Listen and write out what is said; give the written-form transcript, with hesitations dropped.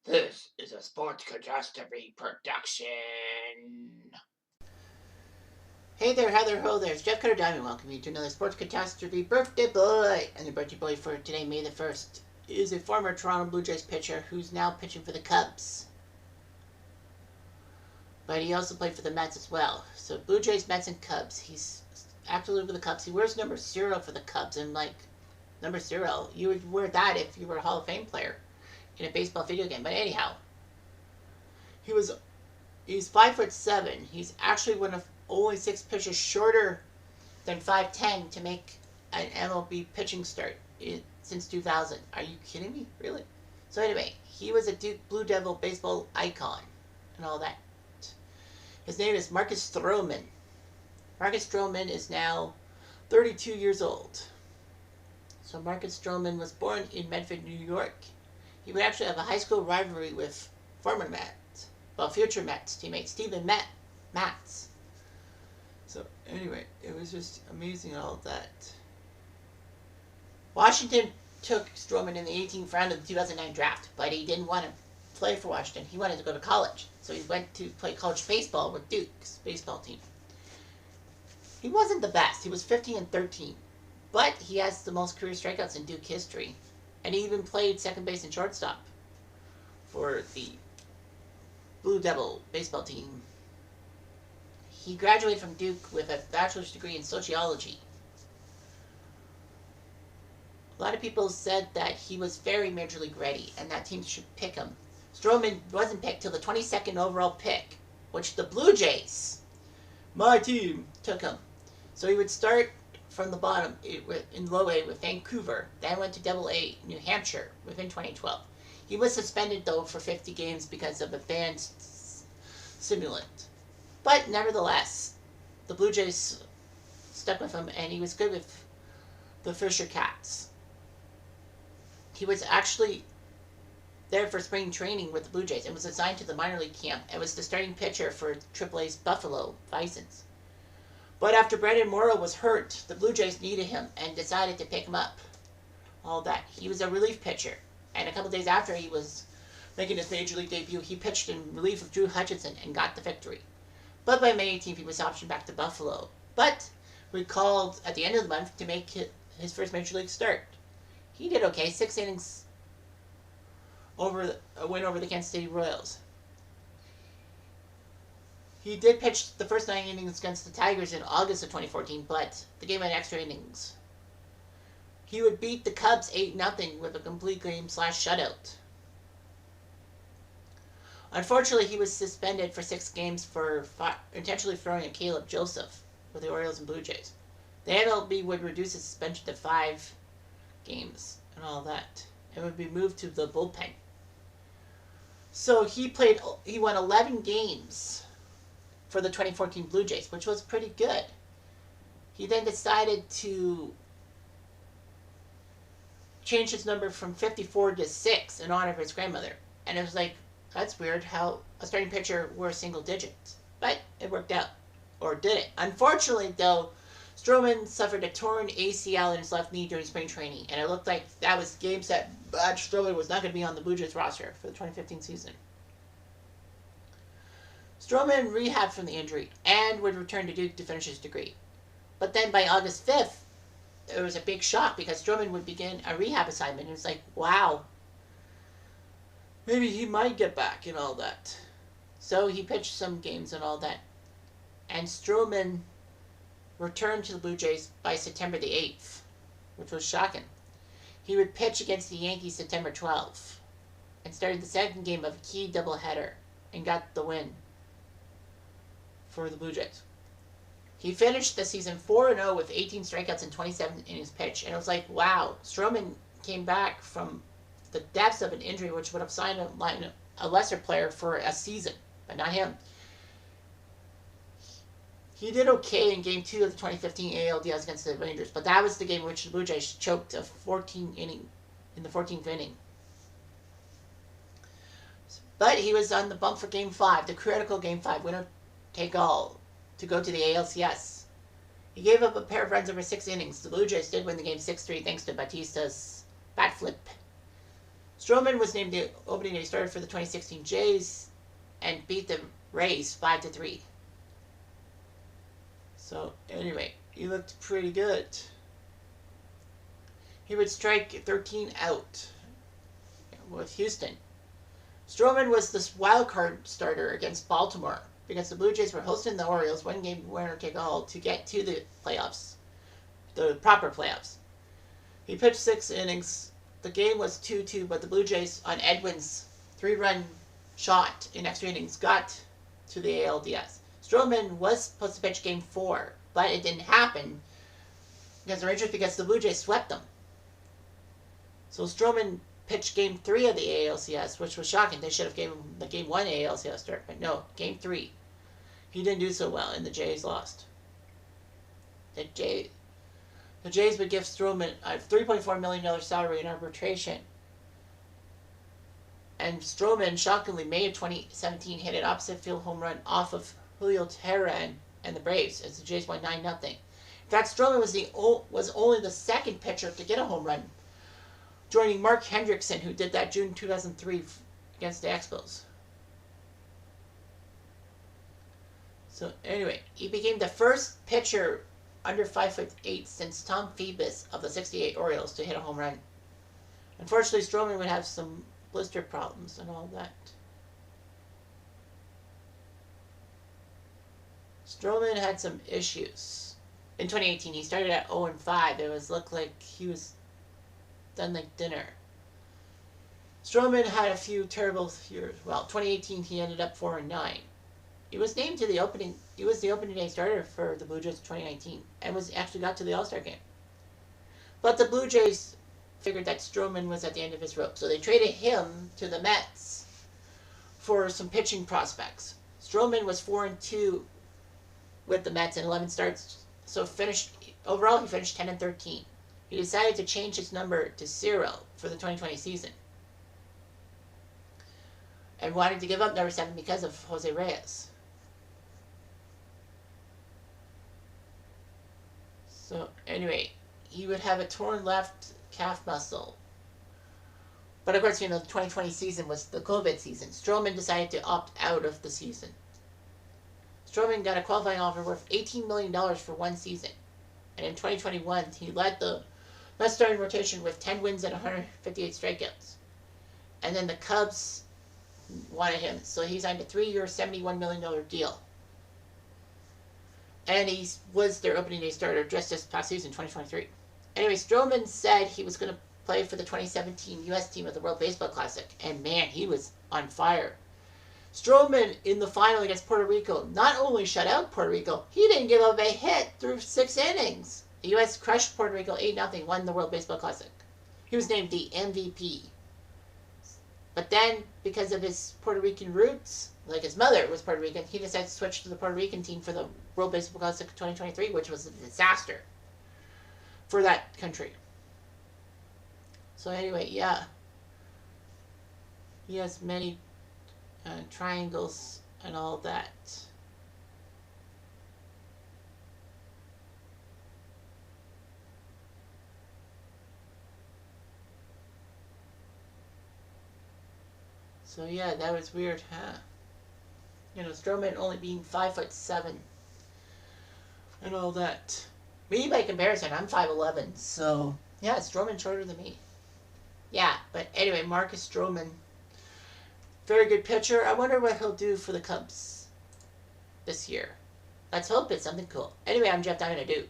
This is a Sports Catastrophe production. Hey there, hi there, ho there. It's Jeff Cutter Diamond. Welcome you to another Sports Catastrophe birthday boy. And the birthday boy for today, May the 1st, is a former Toronto Blue Jays pitcher who's now pitching for the Cubs. But he also played for the Mets as well. So Blue Jays, Mets, and Cubs. He's actively for the Cubs. He wears number 0 for the Cubs. And like, number 0, you would wear that if you were a Hall of Fame player in a baseball video game. But anyhow, he's 5'7". He's actually one of only 6 pitchers shorter than 5'10" to make an MLB pitching start since 2000. Are you kidding me? Really? So anyway, he was a Duke Blue Devil baseball icon and all that. His name is Marcus Stroman. Marcus Stroman is now 32 years old. So Marcus Stroman was born in Medford, New York. He would actually have a high school rivalry with former Mets, future Mets teammate Steven Matz. So anyway, it was just amazing all that. Washington took Stroman in the 18th round of the 2009 draft, but he didn't want to play for Washington. He wanted to go to college. So he went to play college baseball with Duke's baseball team. He wasn't the best. He was 15-13. But he has the most career strikeouts in Duke history. And he even played second base and shortstop for the Blue Devil baseball team. He graduated from Duke with a bachelor's degree in sociology. A lot of people said that he was very major league ready and that teams should pick him. Stroman wasn't picked till the 22nd overall pick, which the Blue Jays, my team, took him. So he would start from the bottom in low A with Vancouver, then went to double A New Hampshire within 2012. He was suspended though for 50 games because of a banned stimulant. But nevertheless, the Blue Jays stuck with him and he was good with the Fisher Cats. He was actually there for spring training with the Blue Jays and was assigned to the minor league camp and was the starting pitcher for AAA's Buffalo Bisons. But after Brandon Morrow was hurt, the Blue Jays needed him and decided to pick him up. All that. He was a relief pitcher. And a couple days after he was making his major league debut, he pitched in relief of Drew Hutchison and got the victory. But by May 18th, he was optioned back to Buffalo. But recalled at the end of the month to make his first major league start. He did okay. 6 innings win over the Kansas City Royals. He did pitch the first 9 innings against the Tigers in August of 2014, but the game had extra innings. He would beat the Cubs 8-0 with a complete game / shutout. Unfortunately, he was suspended for 6 games for intentionally throwing at Caleb Joseph for the Orioles and Blue Jays. The MLB would reduce his suspension to 5 games and all that. It would be moved to the bullpen. So he won 11 games for the 2014 Blue Jays, which was pretty good. He then decided to change his number from 54 to 6 in honor of his grandmother. And it was like, that's weird how a starting pitcher wore single digits. But it worked out. Or did it? Unfortunately, though, Stroman suffered a torn ACL in his left knee during spring training. And it looked like that was game set. But Stroman was not going to be on the Blue Jays roster for the 2015 season. Stroman rehabbed from the injury and would return to Duke to finish his degree. But then by August 5th, it was a big shock because Stroman would begin a rehab assignment. It was like, wow, maybe he might get back and all that. So he pitched some games and all that. And Stroman returned to the Blue Jays by September the 8th, which was shocking. He would pitch against the Yankees September 12th and started the second game of a key doubleheader and got the win for the Blue Jays. He finished the season 4-0 with 18 strikeouts and 27 innings pitched. And it was like, wow, Stroman came back from the depths of an injury which would have signed a lesser player for a season, but not him. He did okay in Game 2 of the 2015 ALDS against the Rangers, but that was the game in which the Blue Jays choked in the 14th inning. But he was on the bump for Game 5, the critical Game 5, winner take all, to go to the ALCS. He gave up a pair of runs over 6 innings. The Blue Jays did win the game 6-3 thanks to Batista's bat flip. Stroman was named the opening day starter for the 2016 Jays and beat the Rays 5-3. So anyway, he looked pretty good. He would strike 13 out with Houston. Stroman was the wild card starter against Baltimore because the Blue Jays were hosting the Orioles, one game winner take all, to get to the playoffs, the proper playoffs. He pitched 6 innings. The game was 2-2, but the Blue Jays, on Edwin's 3-run shot in extra innings, got to the ALDS. Stroman was supposed to pitch game 4, but it didn't happen against the Rangers because the Blue Jays swept them. So Stroman pitched game 3 of the ALCS, which was shocking. They should have given him the game 1 ALCS start, but no, game 3. He didn't do so well, and the Jays lost. The Jays would give Stroman a $3.4 million salary in arbitration. And Stroman, shockingly, May of 2017, hit an opposite field home run off of Julio Teheran and the Braves as the Jays won 9-0. In fact, Stroman was only the second pitcher to get a home run, joining Mark Hendrickson, who did that June 2003 against the Expos. So anyway, he became the first pitcher under 5'8" since Tom Phoebus of the '68 Orioles to hit a home run. Unfortunately, Stroman would have some blister problems and all that. Stroman had some issues. In 2018, he started at 0-5. It looked like he was done like dinner. Stroman had a few terrible years. Well, 2018, he ended up 4-9. He was named to the opening. He was the opening day starter for the Blue Jays in 2019, and actually got to the All-Star game. But the Blue Jays figured that Stroman was at the end of his rope, so they traded him to the Mets for some pitching prospects. Stroman was 4-2 with the Mets in 11 starts, so overall he finished 10-13. He decided to change his number to 0 for the 2020 season, and wanted to give up number 7 because of Jose Reyes. So anyway, he would have a torn left calf muscle. But of course, the 2020 season was the COVID season. Stroman decided to opt out of the season. Stroman got a qualifying offer worth $18 million for one season. And in 2021, he led the Mets starting rotation with 10 wins and 158 strikeouts. And then the Cubs wanted him, so he signed a 3-year, $71 million deal. And he was their opening day starter just this past season, 2023. Anyway, Stroman said he was going to play for the 2017 U.S. team at the World Baseball Classic. And man, he was on fire. Stroman, in the final against Puerto Rico, not only shut out Puerto Rico, he didn't give up a hit through 6 innings. The U.S. crushed Puerto Rico 8-0, won the World Baseball Classic. He was named the MVP. But then, because of his Puerto Rican roots, like his mother was Puerto Rican, he decided to switch to the Puerto Rican team for the World Baseball Classic 2023, which was a disaster for that country. So anyway, yeah. He has many triangles and all that. So yeah, that was weird, huh? Stroman only being 5'7" and all that. Me, by comparison, I'm 5'11", so yeah, Stroman shorter than me. Yeah, but anyway, Marcus Stroman, very good pitcher. I wonder what he'll do for the Cubs this year. Let's hope it's something cool. Anyway, I'm Jeff Diamond. I do.